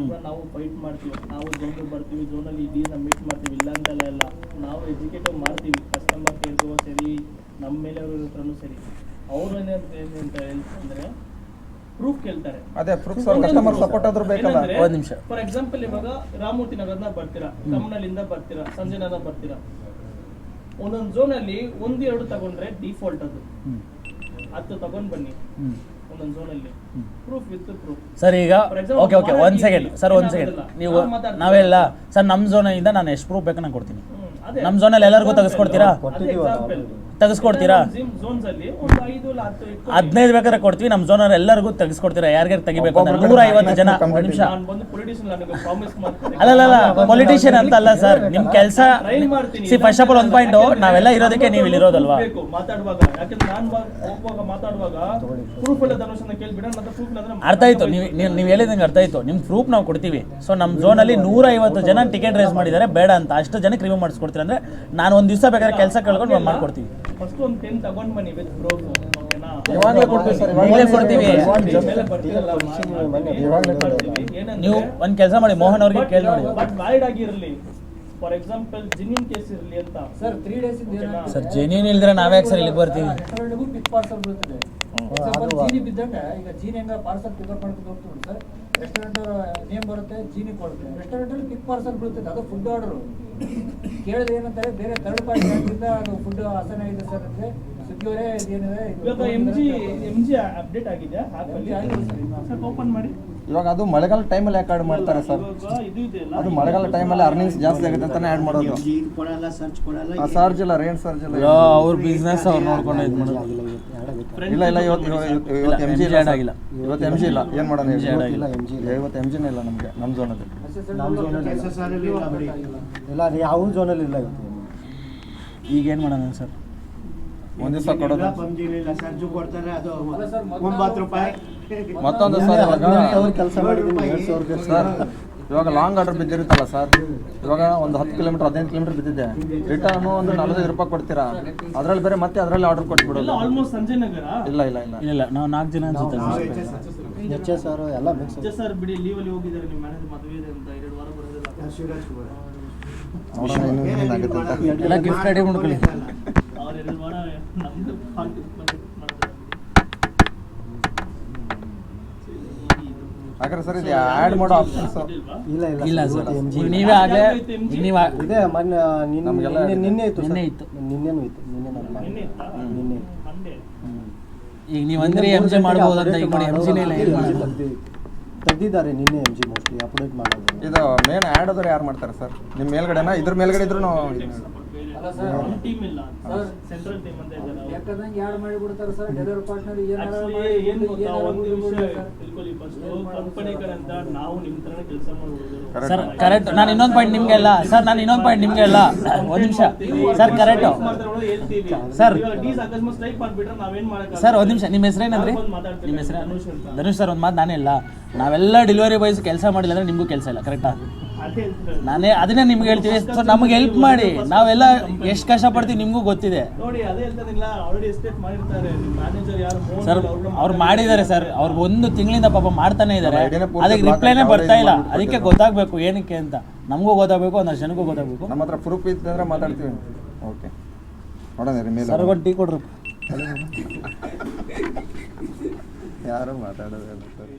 ನಾವು ಫೈಟ್ ಮಾಡ್ತೀವಿ, ನಾವು ಝೋನ್ಗೆ ಬರ್ತೀವಿ, ಝೋನಲ್ಲಿ ಇಡೀನ ಮೀಟ್ ಮಾಡ್ತೀವಿ, ಇಲ್ಲ ಅಂತೆಲ್ಲ ಎಲ್ಲ ನಾವು ಎಜುಕೇಟಿವ್ ಮಾಡ್ತೀವಿ. ಕಸ್ಟಮರ್ ಕೇರ್ಗೂ ಸರಿ, ನಮ್ಮ ಮೇಲೆ ಅವ್ರ ಹತ್ರನೂ ಸರಿ. ಅವರು ಏನಂತ ಹೇಳ್ತಂದ್ರೆ ಪ್ರೂಫ್ ಕೇಳ್ತಾರೆ. ಅದೇ ಪ್ರೂಫ್ ಕಸ್ಟಮರ್ ಸಪೋರ್ಟ್ ಆದ್ರೂ ಬೇಕಲ್ಲ. ಒಂದು ನಿಮಿಷ, ಫಾರ್ ಎಕ್ಸಾಂಪಲ್ ಇವಾಗ ರಾಮಮೂರ್ತಿ ನಗರದಿಂದ ಬರ್ತೀರಾ, ಕಮ್ಮನಲ್ಲಿಂದ ಬರ್ತೀರಾ, ಸಂಜೆನದ ಬರ್ತೀರಾ, ಒಂದೊಂದು ಝೋನಲ್ಲಿ 1-2 ತಗೊಂಡ್ರೆ ಡಿಫಾಲ್ಟ್ ಅದು ತಗೊಂಡ್ ಬನ್ನಿ ಒಂದೊಂದು ಝೋನಲ್ಲಿ ಪ್ರೂಫ್ ವಿತ್ ಪ್ರೂಫ್. ಸರ್ ಈಗ ಓಕೆ 1 ಸೆಕೆಂಡ್ ಸರ್, 1 ಸೆಕೆಂಡ್. ನೀವು ನಾವೆಲ್ಲ ಸರ್ ನಮ್ಮ ಝೋನಿಂದ ನಾನು ಎಷ್ಟು ಪ್ರೂಫ್ ಬೇಕು ನಾನು ಕೊಡ್ತೀನಿ. ನಮ್ಮ ಝೋನಲ್ಲಿ ಎಲ್ಲರಿಗೂ ತೆಗೆಸ್ಕೊಡ್ತೀರಾ? ತೆಗೆಸ್ಕೊಡ್ತೀರಾ? 15 ಬೇಕಾದ್ರೆ ಕೊಡ್ತೀವಿ. ನಮ್ಮ ಝೋನಲ್ಲಿ ಎಲ್ಲರಿಗೂ ತೆಗೆಸ್ಕೊಡ್ತೀರಾ? ಯಾರ್ಯಾರು ತೆಗಿಬೇಕು ಅಂದ್ರೆ 150 ಜನ. ನಿಮಿಷ ಅಲ್ಲ ಪೊಲಿಟಿಷಿಯನ್ ಅಂತ ಅಲ್ಲ ಸರ್, ನಿಮ್ ಕೆಲಸ. ಫಸ್ಟ್ ಆಫ್ ಆಲ್ 1 ಪಾಯಿಂಟ್, ನಾವೆಲ್ಲ ಇರೋದಕ್ಕೆ ನೀವು ಇಲ್ಲಿ ಇರೋದಲ್ವಾ? ಅರ್ಥ ಆಯ್ತು, ನೀವು ಹೇಳಿದಂಗೆ ಅರ್ಥ ಆಯ್ತು. ನಿಮ್ ಪ್ರೂಫ್ ನಾವು ಕೊಡ್ತೀವಿ. ಸೊ ನಮ್ಮ ಝೋನಲ್ಲಿ 150 ಜನ ಟಿಕೆಟ್ ರೇಸ್ ಮಾಡಿದ್ದಾರೆ, ಬೇಡ ಅಂತ ಅಷ್ಟು ಜನಕ್ಕೆ ರಿಮೂವ್ ಮಾಡಿಸ್ಕೊಡ್ತೀರಾ ಅಂದ್ರೆ ನಾನು ಒಂದು ದಿವಸ ಬೇಕಾದ್ರೆ ಕೆಲಸ ಕೇಳ್ಕೊಂಡು ನಾವು ಮಾಡ್ಕೊಡ್ತೀವಿ. ಫಸ್ಟ್ ಒಂದು 10 ತಗೊಂಡ್ ಬನ್ನಿ ವಿತ್ ಪ್ರೂಫ್, ಓಕೆನಾ? ಇವಾಗಲೇ ಕೊಡ್ತೀವಿ ಸರ್, ಇವಾಗಲೇ ಕೊಡ್ತೀವಿ. ನೀವು ಒಂದು ಕೆಲಸ ಮಾಡಿ, ಮೋಹನ್ ಅವ್ರಿಗೆ ಕೇಳಿ ನೋಡಿ. ಬಟ್ ವ್ಯಾಲಿಡ್ ಆಗಿರಲಿ. ಫಾರ್ ಎಕ್ಸಾಂಪಲ್ ಜೆನ್ಯೂನ್ ಕೇಸ್ ಇರಲಿ ಅಂತ ಸರ್. 3 ಡೇಸ್ ಇಂದ ಸರ್ ಜೆನ್ಯೂನ್ ಇಲ್ದ್ರೆ ನಾವ್ಯಾಕೆ ಸರ್ ಇಲ್ಲಿಗೆ ಬರ್ತೀವಿ? ಪಿಕ್ ಪಾರ್ಸಲ್ ಬರ್ತದೆ. ಎಕ್ಸಾಂಪಲ್ ಜೀನಿ ಬಿದ್ದಂಗೆ, ಈಗ ಜೀನಿ ಹೆಂಗ ಪಾರ್ಸಲ್ ಪಿಕಪ್ ಮಾಡ್ಕೊಂಡು ಹೋಗ್ತೀವಿ ಸರ್, ರೆಸ್ಟೋರೆಂಟ್ ನೇಮ್ ಬರುತ್ತೆ, ಜೀನಿ ಕೊಡುತ್ತೆ. ರೆಸ್ಟೋರೆಂಟಲ್ಲಿ ಪಿಕ್ ಪಾರ್ಸಲ್ ಬೀಳ್ತದೆ, ಅದು ಫುಡ್ ಆರ್ಡರು. ಕೇಳಿದ್ರೆ ಏನಂತಾರೆ, ಬೇರೆ ಥರ್ಡ್ ಪಾರ್ಟಿ ಆಗಿಂದ ಅದು ಫುಡ್ ಹಸನಾಗಿದೆ ಸರ್ ಅಂದರೆ ಸುದ್ದಿಯವರೇ ಇದೇನಿದೆ ಇವಾಗ ಎಮ್ ಜಿ ಅಪ್ಡೇಟ್ ಆಗಿದೆಯಾ ಆ್ಯಪಲ್ಲಿ? ಸ್ವಲ್ಪ ಓಪನ್ ಮಾಡಿ. ಇವಾಗ ಅದು ಮಳೆಗಾಲ ಟೈಮಲ್ಲಿ ಯಾಕೆ ಆ್ಯಡ್ ಮಾಡ್ತಾರೆ ಸರ್? ಅದು ಮಳೆಗಾಲ ಟೈಮಲ್ಲಿ ಅರ್ನಿಂಗ್ಸ್ ಜಾಸ್ತಿ ಆಗುತ್ತೆ ಅಂತಾನೆ ಆ್ಯಡ್ ಮಾಡೋದು. ಸರ್ಜ್ ಇಲ್ಲ, ರೇಂಜ್ ಸರ್ಜ್ ಇಲ್ಲ, ಅವ್ರ ಬಿಸ್ನೆಸ್ ಅವ್ರು ನೋಡ್ಕೊಂಡು ಇದು ಮಾಡೋದು. ಇಲ್ಲ ಇವತ್ತು ಎಮ್ ಜಿ ಆಗಿಲ್ಲ, ಇವತ್ತು ಎಮ್ ಜಿ ಇಲ್ಲ. ಏನು ಮಾಡೋಣ? ಇವತ್ತು ಎಮ್ ಜಿನೇ ಇಲ್ಲ ನಮಗೆ, ನಮ್ಮ ಝೋನಲ್ಲಿ ಇಲ್ಲ, ಯಾವ ಝೋನಲ್ಲಿ ಇಲ್ಲ ಇವತ್ತು. ಈಗೇನು ಮಾಡೋಣ ಸರ್? ಒಂದು ದಿವಸ ಕೊಡೋದು. ಮತ್ತೊಂದು ಸರ್, ಕೆಲಸ ಮಾಡಿದ್ದೀನಿ ಸರ್ ಇವಾಗ ಲಾಂಗ್ ಆರ್ಡರ್ ಬಿದ್ದಿರುತ್ತಲ್ಲ ಸರ್, ಇವಾಗ ಒಂದು 10 ಕಿಲೋಮೀಟರ್ 15 ಕಿಲೋಮೀಟರ್ ಬಿದ್ದಿದೆ, ರಿಟರ್ನ್ ಒಂದು 45 ರೂಪಾಯಿ ಕೊಡ್ತೀರಾ, ಅದರಲ್ಲಿ ಬೇರೆ ಮತ್ತೆ ಅದರಲ್ಲಿ ಆರ್ಡರ್ ಕೊಟ್ಬಿಡೋದು. ಆಲ್ಮೋಸ್ಟ್ ಸಂಜಯ್ ನಗರ. ಇಲ್ಲ ಇಲ್ಲ ಇಲ್ಲ ಇಲ್ಲ ನಾವು 4 ಜನ ಅನ್ಸುತ್ತೆ ಸರ್ ಎಲ್ಲ ಮಿಕ್ಸ್. ಸರ್ ಬಿಡಿ, ಲೀವಲ್ಲಿ ಹೋಗಿದ್ದಾರೆ, ನಿಮ್ಮ ಮ್ಯಾನೇಜರ್ ಮದುವೆ ಇದೆ ಅಂತ 2 ವಾರ ಬರೋದಿಲ್ಲ. ಎಲ್ಲ ಗಿಫ್ಟ್ ರೆಡಿ ಮಾಡ್ಕೊಳ್ಳಿ. ಅವ್ರು 2 ವಾರ ನಮ್ದು ಹಾಗಾದ್ರೆ ಸರ್ ಇದು ಆ್ಯಡ್ ಮಾಡೋ ಆಪ್ಷನ್ಸ್ ಇಲ್ಲ ಇಲ್ಲ ಇಲ್ಲ ಸರ್, ಸರ್, MG ನೀವೇ ಆಗಲೇ ನೀವು ಇದೆ. ಮೊನ್ನೆ ನಿನ್ನೆ ಇತ್ತು, ನಿನ್ನೆ ಇತ್ತು, ನಿನ್ನೆನೂ ಇತ್ತು, ನಿನ್ನೆ ನಿನ್ನೆ ಇತ್ತಾ? ನಿನ್ನೆ ಮಂಡೇ. ಈಗ ನೀವು ಅಂದ್ರೆ ಎಮ್ ಜಿ ಮಾಡ್ಬೋದು ಅಂತ. ಈಗ ನೋಡಿ ಎಮ್ ಜಿನೇ ಇಲ್ಲ, ಏನು ಮಾಡೋದು? ತೆಗ್ದಿದ್ದಾರೆ ನಿನ್ನೆ MG ಮೋಸ್ಟ್ಲಿ ಅಪ್ಡೇಟ್ ಮಾಡೋದು. ಇದು ಮೇನ್ ಆ್ಯಡ್ ಆದ್ರೆ ಯಾರು ಮಾಡ್ತಾರೆ ಸರ್? ನಿಮ್ಮ ಮೇಲ್ಗಡೆನಾ? ಇದ್ರ ಮೇಲ್ಗಡೆ ಇದ್ರು ಅಲ್ಲ ಸರ್, ನಮ್ಮ ಟೀಮ್ ಇಲ್ಲ ಸರ್, ಸೆಂಟ್ರಲ್ ಟೀಮ್ ಅಂತ ಇದ್ದಾರೆ. ಯಾಕಂದ್ರೆ ಯಾರು ಮಾಡಿಬಿಡ್ತಾರೆ ಸರ್, ಡೆಲಿವರಿ ಪಾರ್ಟ್ನರ್ Actually ಏನು ಗೊತ್ತಾ, ಒಂದು ವಿಷಯ ತಿಳ್ಕೊಳ್ಳಿ ಫಸ್ಟ್. ಕಂಪನಿ ಕಡೆಯಿಂದ ನಾವು ನಿಮ್ಮ ಥರನೇ ಕೆಲಸ ಮಾಡ್ಬೋದು ಸರ್. ಕರೆಕ್ಟ್. ನಾನು ಇನ್ನೊಂದು ಪಾಯಿಂಟ್ ನಿಮಗೆ ಅಲ್ಲ ಸರ್, ಒಂದು ನಿಮಿಷ ಸರ್. Correct sir. ಅಕಸ್ಮಾತ್ ಸ್ಟ್ರೈಕ್ ಮಾಡ್ಬಿಟ್ರೆ ನಾವೇನ್ ಮಾಡಕ್ಕೆ ಸರ್, ಒಂದು ನಿಮಿಷ. ನಿಮ್ಮ ಹೆಸರೇನಂದ್ರಿ? ನಿಮ್ಮ ಹೆಸರು ಧನುಷ್ ಸರ್. ಒಂದು ಮಾತು ನಾನೇ ಇಲ್ಲ, ನಾವೆಲ್ಲ ಡೆಲಿವರಿ ಬಾಯ್ಸ್ ಕೆಲಸ ಮಾಡಿಲ್ಲ ಅಂದ್ರೆ ನಿಮಗೂ ಕೆಲಸ ಇಲ್ಲ, ಕರೆಕ್ಟಾ? ಅದನ್ನೇ ನಿಮ್ಗೆ ಹೇಳ್ತೀವಿ. ಸೊ ನಮ್ಗೆ ಹೆಲ್ಪ್ ಮಾಡಿ, ನಾವೆಲ್ಲ ಎಷ್ಟು ಕಷ್ಟಪಡ್ತೀವಿ ನಿಮಗೂ ಗೊತ್ತಿದೆ ನೋಡಿ. ಅದೇ ಹೇಳ್ತಾನಿಲ್ಲ, ಆಲ್ರೆಡಿ ಎಸ್ಟೇಟ್ ಮಾಡಿರ್ತಾರೆ. ನಿಮ್ಮ ಮ್ಯಾನೇಜರ್ ಯಾರು ಸರ್, ಅವ್ರು ಮಾಡಿದ್ದಾರೆ ಸರ್. ಅವ್ರು 1 ತಿಂಗಳಿಂದ ಪಾಪ ಮಾಡ್ತಾನೆ ಇದ್ದಾರೆ, ಅದಕ್ಕೆ ರಿಪ್ಲೈನೇ ಬರ್ತಾ ಇಲ್ಲ. ಅದಕ್ಕೆ ಗೊತ್ತಾಗಬೇಕು ಏನಕ್ಕೆ ಅಂತ, ನಮಗೂ ಗೊತ್ತಾಗಬೇಕು, ಒಂದಷ್ಟು ಜನಕ್ಕೂ ಗೊತ್ತಾಗಬೇಕು. ನಮ್ಮ ಹತ್ರ ಪ್ರೂಫ್ ಇತ್ತಂದ್ರೆ ಮಾತಾಡ್ತೀವಿ. ಓಕೆ, ನೋಡೋಣ ಮೇಲೆ ಸರ್. ಒಂದು ಟೀ ಕೊಡ್ರಿ. ಯಾರು ಮಾತಾಡೋದಿಲ್ಲ ಸರ್.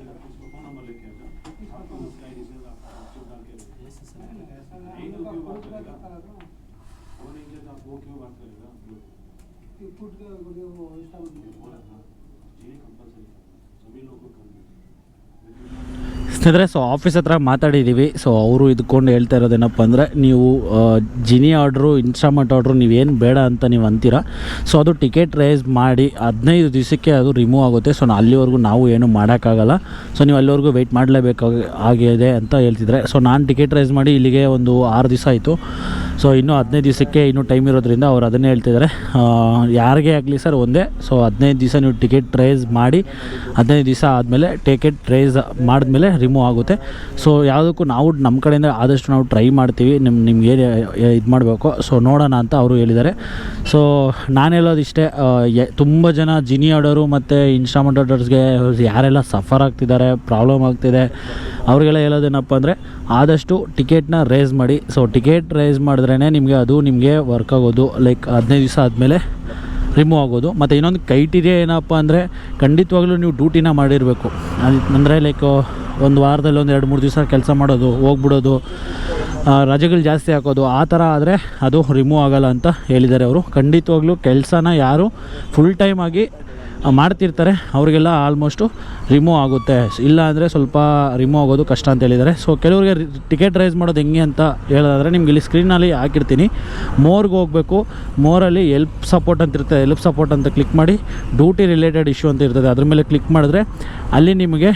ಸ್ನೇಹಿತರೆ, ಸೊ ಆಫೀಸ್ ಹತ್ರ ಮಾತಾಡಿದ್ದೀವಿ. ಸೊ ಅವರು ಇದ್ಕೊಂಡು ಹೇಳ್ತಾ ಇರೋದೇನಪ್ಪ ಅಂದರೆ, ನೀವು ಜಿನಿ ಆರ್ಡ್ರು, ಇನ್ಸ್ಟಾಮಾರ್ಟ್ ಆರ್ಡ್ರು ನೀವೇನು ಬೇಡ ಅಂತ ನೀವು ಅಂತೀರಾ. ಸೊ ಅದು ಟಿಕೆಟ್ ರೈಸ್ ಮಾಡಿ 15 ದಿವಸಕ್ಕೆ ಅದು ರಿಮೂವ್ ಆಗುತ್ತೆ. ಸೊ ಅಲ್ಲಿವರೆಗೂ ನಾವು ಏನು ಮಾಡೋಕ್ಕಾಗಲ್ಲ. ಸೊ ನೀವು ಅಲ್ಲಿವರೆಗೂ ವೆಯ್ಟ್ ಮಾಡಲೇಬೇಕಾಗಿದೆ ಅಂತ ಹೇಳ್ತಿದ್ರೆ. ಸೊ ನಾನು ಟಿಕೆಟ್ ರೈಸ್ ಮಾಡಿ ಇಲ್ಲಿಗೆ ಒಂದು 6 ದಿವಸ ಆಯಿತು. ಸೊ ಇನ್ನೂ 15 ದಿವಸಕ್ಕೆ ಇನ್ನೂ ಟೈಮ್ ಇರೋದ್ರಿಂದ ಅವ್ರು ಅದನ್ನೇ ಹೇಳ್ತಿದ್ದಾರೆ. ಯಾರಿಗೇ ಆಗಲಿ ಸರ್ ಒಂದೇ. ಸೊ 15 ದಿವಸ ನೀವು ಟಿಕೆಟ್ ರೈಸ್ ಮಾಡಿ 15 ದಿವಸ ಆದಮೇಲೆ ಟಿಕೆಟ್ ರೈಸ್ ಮಾಡಿದ್ಮೇಲೆ ರಿಮೂವ್ ಆಗುತ್ತೆ. ಸೊ ಯಾವುದಕ್ಕೂ ನಾವು ನಮ್ಮ ಕಡೆಯಿಂದ ಆದಷ್ಟು ನಾವು ಟ್ರೈ ಮಾಡ್ತೀವಿ, ನಿಮ್ಗೆ ಇದು ಮಾಡಬೇಕು. ಸೊ ನೋಡೋಣ ಅಂತ ಅವರು ಹೇಳಿದ್ದಾರೆ. ಸೊ ನಾನು ಹೇಳೋದಿಷ್ಟೇ, ತುಂಬ ಜನ ಜಿನಿ ಆರ್ಡರು ಮತ್ತು ಇನ್ಸ್ಟಾಮಾರ್ಟ್ ಆರ್ಡರ್ಸ್ಗೆ ಯಾರೆಲ್ಲ ಸಫರ್ ಆಗ್ತಿದ್ದಾರೆ, ಪ್ರಾಬ್ಲಮ್ ಆಗ್ತಿದೆ, ಅವ್ರಿಗೆಲ್ಲ ಹೇಳೋದೇನಪ್ಪ ಅಂದರೆ ಆದಷ್ಟು ಟಿಕೆಟ್ನ ರೈಸ್ ಮಾಡಿ. ಸೊ ಟಿಕೆಟ್ ರೈಸ್ ಮಾಡಿದ್ರೇ ನಿಮಗೆ ವರ್ಕ್ ಆಗೋದು. ಲೈಕ್ 15 ದಿವಸ ಆದಮೇಲೆ ರಿಮೂವ್ ಆಗೋದು. ಮತ್ತು ಇನ್ನೊಂದು ಕ್ರೈಟೀರಿಯಾ ಏನಪ್ಪ ಅಂದರೆ, ಖಂಡಿತವಾಗ್ಲೂ ನೀವು ಡ್ಯೂಟಿನ ಮಾಡಿರಬೇಕು. ಅಂದರೆ ಲೈಕ್ ಒಂದು ವಾರದಲ್ಲಿ ಒಂದು 2-3 ದಿವಸ ಕೆಲಸ ಮಾಡೋದು, ಹೋಗ್ಬಿಡೋದು, ರಜೆಗಳು ಜಾಸ್ತಿ ಹಾಕೋದು, ಆ ಥರ ಆದರೆ ಅದು ರಿಮೂವ್ ಆಗೋಲ್ಲ ಅಂತ ಹೇಳಿದ್ದಾರೆ ಅವರು. ಖಂಡಿತವಾಗ್ಲೂ ಕೆಲಸನ ಯಾರು ಫುಲ್ ಟೈಮ್ ಆಗಿ ಮಾಡ್ತಿರ್ತಾರೆ ಅವ್ರಿಗೆಲ್ಲ ಆಲ್ಮೋಸ್ಟು ರಿಮೂವ್ ಆಗುತ್ತೆ. ಇಲ್ಲ ಅಂದರೆ ಸ್ವಲ್ಪ ರಿಮೂವ್ ಆಗೋದು ಕಷ್ಟ ಅಂತ ಹೇಳಿದ್ದಾರೆ. ಸೊ ಕೆಲವರಿಗೆ ಟಿಕೆಟ್ ರೈಸ್ ಮಾಡೋದು ಹೆಂಗೆ ಅಂತ ಹೇಳೋದಾದರೆ, ನಿಮ್ಗೆ ಇಲ್ಲಿ ಸ್ಕ್ರೀನಲ್ಲಿ ಹಾಕಿರ್ತೀನಿ. ಮೋರ್ಗೆ ಹೋಗಬೇಕು. ಮೋರಲ್ಲಿ ಎಲ್ಪ್ ಸಪೋರ್ಟ್ ಅಂತ ಇರ್ತದೆ. ಎಲ್ಪ್ ಸಪೋರ್ಟ್ ಅಂತ ಕ್ಲಿಕ್ ಮಾಡಿ, ಡ್ಯೂಟಿ ರಿಲೇಟೆಡ್ ಇಶ್ಯೂ ಅಂತ ಇರ್ತದೆ, ಅದ್ರ ಮೇಲೆ ಕ್ಲಿಕ್ ಮಾಡಿದ್ರೆ ಅಲ್ಲಿ ನಿಮಗೆ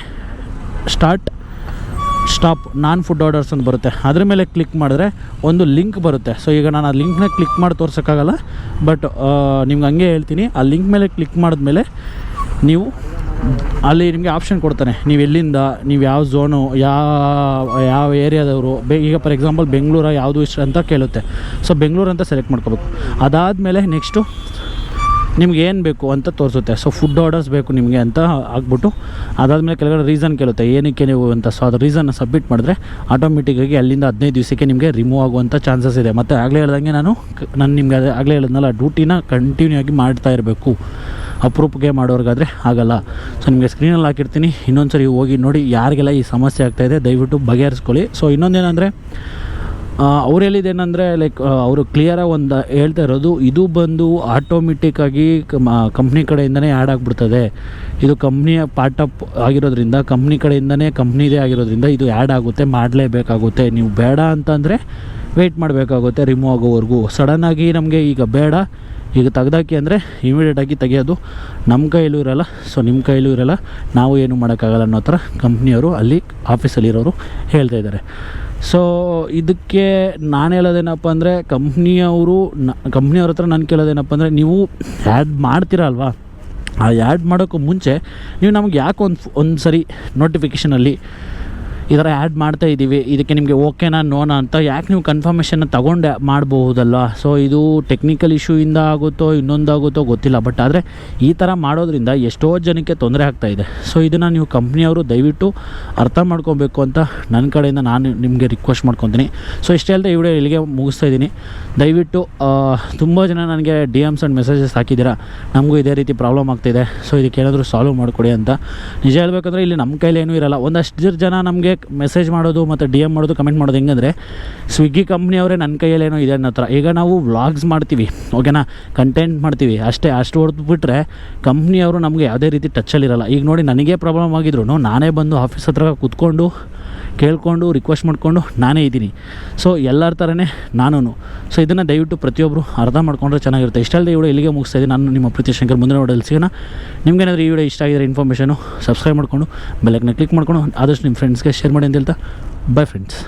ಸ್ಟಾಪ್ ನಾನ್ ಫುಡ್ ಆರ್ಡರ್ಸ್ ಅಂತ ಬರುತ್ತೆ. ಅದ್ರ ಮೇಲೆ ಕ್ಲಿಕ್ ಮಾಡಿದ್ರೆ ಒಂದು ಲಿಂಕ್ ಬರುತ್ತೆ. ಸೊ ಈಗ ನಾನು ಆ ಲಿಂಕ್ನ ಕ್ಲಿಕ್ ಮಾಡಿ ತೋರ್ಸೋಕ್ಕಾಗಲ್ಲ, ಬಟ್ ನಿಮ್ಗೆ ಹಂಗೆ ಹೇಳ್ತೀನಿ. ಆ ಲಿಂಕ್ ಮೇಲೆ ಕ್ಲಿಕ್ ಮಾಡಿದ್ಮೇಲೆ ನೀವು ಅಲ್ಲಿ ನಿಮಗೆ ಆಪ್ಷನ್ ಕೊಡ್ತಾನೆ, ನೀವು ಎಲ್ಲಿಂದ, ನೀವು ಯಾವ ಝೋನು, ಯಾವ ಏರಿಯಾದವರು. ಈಗ ಫಾರ್ ಎಕ್ಸಾಂಪಲ್ ಬೆಂಗಳೂರು ಯಾವುದು ಇಷ್ಟ ಅಂತ ಕೇಳುತ್ತೆ. ಸೊ ಬೆಂಗಳೂರು ಅಂತ ಸೆಲೆಕ್ಟ್ ಮಾಡ್ಕೋಬೇಕು. ಅದಾದಮೇಲೆ ನೆಕ್ಸ್ಟು ನಿಮ್ಗೆ ಏನು ಬೇಕು ಅಂತ ತೋರಿಸುತ್ತೆ. ಸೊ ಫುಡ್ ಆರ್ಡರ್ಸ್ ಬೇಕು ನಿಮಗೆ ಅಂತ ಆಗ್ಬಿಟ್ಟು, ಅದಾದಮೇಲೆ ಕೆಳಗಡೆ ರೀಸನ್ ಕೇಳುತ್ತೆ ಏನಕ್ಕೆ ನೀವು ಅಂತ. ಸೊ ಅದು ರೀಸನ್ನ ಸಬ್ಮಿಟ್ ಮಾಡಿದ್ರೆ ಆಟೋಮೆಟಿಕ್ಕಾಗಿ ಅಲ್ಲಿಂದ 15 ದಿವಸಕ್ಕೆ ನಿಮಗೆ ರಿಮೂವ್ ಆಗುವಂಥ ಚಾನ್ಸಸ್ ಇದೆ. ಮತ್ತು ಆಗಲೇ ಹೇಳ್ದಂಗೆ ನಾನು ನಿಮಗೆ ಆಗಲೇ ಹೇಳಿದ್ನಲ್ಲ, ಡ್ಯೂಟಿನ ಕಂಟಿನ್ಯೂ ಆಗಿ ಮಾಡ್ತಾ ಇರಬೇಕು. ಅಪರೂಪಕ್ಕೆ ಮಾಡೋರ್ಗಾದರೆ ಆಗಲ್ಲ. ಸೊ ನಿಮಗೆ ಸ್ಕ್ರೀನಲ್ಲಿ ಹಾಕಿರ್ತೀನಿ, ಇನ್ನೊಂದು ಸರಿ ಹೋಗಿ ನೋಡಿ. ಯಾರಿಗೆಲ್ಲ ಈ ಸಮಸ್ಯೆ ಆಗ್ತಾಯಿದೆ ದಯವಿಟ್ಟು ಬಗೆಹರಿಸ್ಕೊಳ್ಳಿ. ಸೊ ಇನ್ನೊಂದೇನೆಂದರೆ ಅವ್ರು ಹೇಳಿದ್ದೇನೆಂದರೆ ಲೈಕ್ ಅವರು ಕ್ಲಿಯರಾಗಿ ಒಂದು ಹೇಳ್ತಾ ಇರೋದು, ಇದು ಬಂದು ಆಟೋಮೆಟಿಕ್ಕಾಗಿ ಕಂಪ್ನಿ ಕಡೆಯಿಂದನೇ ಆ್ಯಡ್ ಆಗಿಬಿಡ್ತದೆ. ಇದು ಕಂಪ್ನಿಯ ಪಾರ್ಟ್ ಅಪ್ ಆಗಿರೋದ್ರಿಂದ, ಕಂಪ್ನಿ ಕಡೆಯಿಂದನೇ ಕಂಪ್ನಿದೇ ಆಗಿರೋದ್ರಿಂದ ಇದು ಆ್ಯಡ್ ಆಗುತ್ತೆ, ಮಾಡಲೇಬೇಕಾಗುತ್ತೆ. ನೀವು ಬೇಡ ಅಂತಂದರೆ ವೆಯ್ಟ್ ಮಾಡಬೇಕಾಗುತ್ತೆ ರಿಮೂವ್ ಆಗೋವರೆಗೂ. ಸಡನ್ನಾಗಿ ನಮಗೆ ಈಗ ಬೇಡ, ಈಗ ತೆಗ್ದಾಕಿ ಅಂದರೆ ಇಮಿಡಿಯೇಟಾಗಿ ತೆಗೆಯೋದು ನಮ್ಮ ಕೈಯಲ್ಲೂ ಇರೋಲ್ಲ, ಸೊ ನಿಮ್ಮ ಕೈಯಲ್ಲೂ ಇರೋಲ್ಲ, ನಾವು ಏನು ಮಾಡೋಕ್ಕಾಗಲ್ಲ ಅನ್ನೋ ಥರ ಕಂಪ್ನಿಯವರು ಅಲ್ಲಿ ಆಫೀಸಲ್ಲಿರೋರು ಹೇಳ್ತಾ ಇದ್ದಾರೆ. ಸೊ ಇದಕ್ಕೆ ನಾನು ಹೇಳೋದೇನಪ್ಪ ಅಂದರೆ ಕಂಪ್ನಿಯವ್ರ ಹತ್ರ ನಾನು ಕೇಳೋದೇನಪ್ಪ ಅಂದರೆ, ನೀವು ಆ್ಯಡ್ ಮಾಡ್ತೀರಲ್ವಾ, ಆ ಆ್ಯಡ್ ಮಾಡೋಕ್ಕೂ ಮುಂಚೆ ನೀವು ನಮ್ಗೆ ಯಾಕೆ ಒಂದು ಸರಿ ನೋಟಿಫಿಕೇಷನಲ್ಲಿ ಈ ಥರ ಆ್ಯಡ್ ಮಾಡ್ತಾ ಇದ್ದೀವಿ, ಇದಕ್ಕೆ ನಿಮಗೆ ಓಕೆನಾ ನೋನಾ ಅಂತ ಯಾಕೆ ನೀವು ಕನ್ಫರ್ಮೇಷನ್ನ ತಗೊಂಡೆ ಮಾಡಬಹುದಲ್ವ. ಸೊ ಇದು ಟೆಕ್ನಿಕಲ್ ಇಶ್ಯೂಯಿಂದ ಆಗುತ್ತೋ ಇನ್ನೊಂದಾಗುತ್ತೋ ಗೊತ್ತಿಲ್ಲ, ಬಟ್ ಆದರೆ ಈ ಥರ ಮಾಡೋದ್ರಿಂದ ಎಷ್ಟೋ ಜನಕ್ಕೆ ತೊಂದರೆ ಆಗ್ತಾಯಿದೆ. ಸೊ ಇದನ್ನು ನೀವು ಕಂಪ್ನಿಯವರು ದಯವಿಟ್ಟು ಅರ್ಥ ಮಾಡ್ಕೊಬೇಕು ಅಂತ ನನ್ನ ಕಡೆಯಿಂದ ನಾನು ನಿಮಗೆ ರಿಕ್ವೆಸ್ಟ್ ಮಾಡ್ಕೊತೀನಿ. ಸೊ ಇಷ್ಟೇ ಅಲ್ಲದೆ ಈ ವಿಡಿಯೋ ಇಲ್ಲಿಗೆ ಮುಗಿಸ್ತಾ ಇದ್ದೀನಿ. ದಯವಿಟ್ಟು ತುಂಬ ಜನ ನನಗೆ DMs ಆ್ಯಂಡ್ ಮೆಸೇಜಸ್ ಹಾಕಿದ್ದೀರಾ, ನಮಗೂ ಇದೇ ರೀತಿ ಪ್ರಾಬ್ಲಮ್ ಆಗ್ತಾಯಿದೆ, ಸೊ ಇದಕ್ಕೆ ಏನಾದರೂ ಸಾಲ್ವ್ ಮಾಡಿಕೊಡಿ ಅಂತ. ನಿಜ ಹೇಳ್ಬೇಕಂದ್ರೆ ಇಲ್ಲಿ ನಮ್ಮ ಕೈಲಿ ಏನೂ ಇರೋಲ್ಲ. ಒಂದಷ್ಟು ಜನ ನಮಗೆ ಮೆಸೇಜ್ ಮಾಡೋದು ಮತ್ತು DM ಮಾಡೋದು, ಕಮೆಂಟ್ ಮಾಡೋದು ಹೆಂಗಂದರೆ, ಸ್ವಿಗ್ಗಿ ಕಂಪ್ನಿಯವರೇ ನನ್ನ ಕೈಯಲ್ಲೇನೋ ಇದೆ ಅನ್ನೋ ಥರ. ಈಗ ನಾವು ವ್ಲಾಗ್ಸ್ ಮಾಡ್ತೀವಿ, ಓಕೆನಾ, ಕಂಟೆಂಟ್ ಮಾಡ್ತೀವಿ ಅಷ್ಟೇ, ಅಷ್ಟು ಹೊಡೆದ್ಬಿಟ್ರೆ ಕಂಪ್ನಿಯವರು ನಮಗೆ ಯಾವುದೇ ರೀತಿ ಟಚ್ಚಲ್ಲಿರಲ್ಲ. ಈಗ ನೋಡಿ, ನನಗೆ ಪ್ರಾಬ್ಲಮ್ ಆಗಿದ್ರು ನಾನೇ ಬಂದು ಆಫೀಸ್ ಹತ್ರ ಕೂತ್ಕೊಂಡು ಕೇಳಿಕೊಂಡು ರಿಕ್ವೆಸ್ಟ್ ಮಾಡಿಕೊಂಡು ನಾನೇ ಇದ್ದೀನಿ. ಸೊ ಎಲ್ಲರ ಥರನೇ ನಾನು. ಸೊ ಇದನ್ನು ದಯವಿಟ್ಟು ಪ್ರತಿಯೊಬ್ಬರು ಅರ್ಥ ಮಾಡ್ಕೊಂಡ್ರೆ ಚೆನ್ನಾಗಿರುತ್ತೆ. ಇಷ್ಟಲ್ಲದೆ ಈ ವಿಡಿಯೋ ಇಲ್ಲಿಗೆ ಮುಗಿಸ್ತಾ ಇದ್ದೀನಿ. ನಾನು ನಿಮ್ಮ ಪ್ರೀತಿಯ ಶಂಕರ್. ಮುಂದಿನ ವಿಡಿಯೋದಲ್ಲಿ ಸಿಗೋಣ. ನಿಮ್ಗೇನಾದರೂ ಈ ವಿಡಿಯೋ ಇಷ್ಟ ಆಗಿದ್ರೆ ಇನ್ಫಾರ್ಮೇಷನು ಸಬ್ಸ್ಕ್ರೈಬ್ ಮಾಡಿಕೊಂಡು ಬೆಲ್ಲೈಕನ್ನ ಕ್ಲಿಕ್ ಮಾಡ್ಕೊಂಡು ಆದಷ್ಟು ನಿಮ್ಮ ಫ್ರೆಂಡ್ಸ್ಗೆ ಶೇರ್ ಮಾಡಿ ಅಂತ ಹೇಳ್ತಾ, ಬೈ ಫ್ರೆಂಡ್ಸ್.